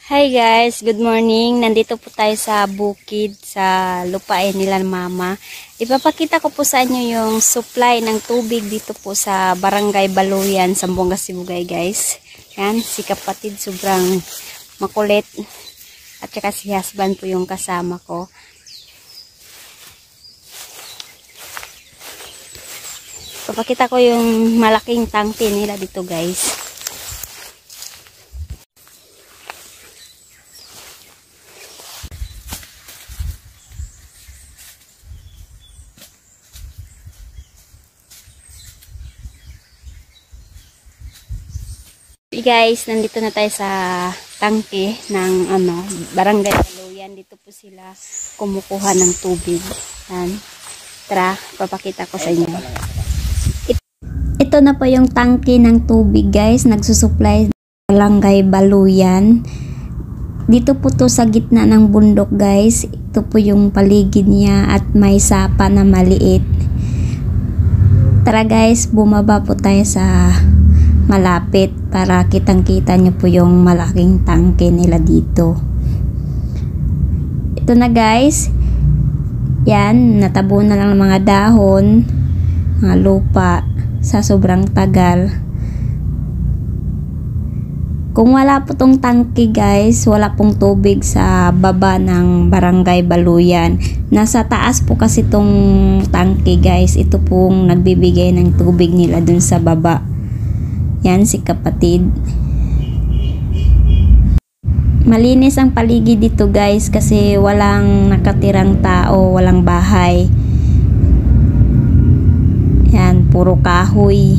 Hi guys, good morning. Nandito po tayo sa bukid sa lupain nila mama. Ipapakita ko po sa inyo yung supply ng tubig dito po sa Barangay Baluyan, Zamboanga, Sibugay guys. Yan, si kapatid sobrang makulit. At saka si husband po yung kasama ko. Ipapakita ko yung malaking tangke nila dito guys. Guys, nandito na tayo sa tangke ng Barangay Baluyan. Dito po sila kumukuha ng tubig. Yan. Tara, papakita ko sa inyo. Ito na po yung tangke ng tubig guys. Nagsusupply Barangay Baluyan. Dito po to sa gitna ng bundok guys. Ito po yung paligid niya at may sapa na maliit. Tara guys, bumaba po tayo sa malapit para kitang-kita nyo po yung malaking tangke nila dito. Ito na guys. Yan, natabo na lang ng mga dahon, mga lupa sa sobrang tagal. Kung wala po tong tangke guys, wala pong tubig sa baba ng Barangay Baluyan. Nasa taas po kasi tong tangke guys. Ito pong nagbibigay ng tubig nila dun sa baba. Yan si kapatid. Malinis ang paligid dito guys kasi walang nakatirang tao, walang bahay. Yan, puro kahoy.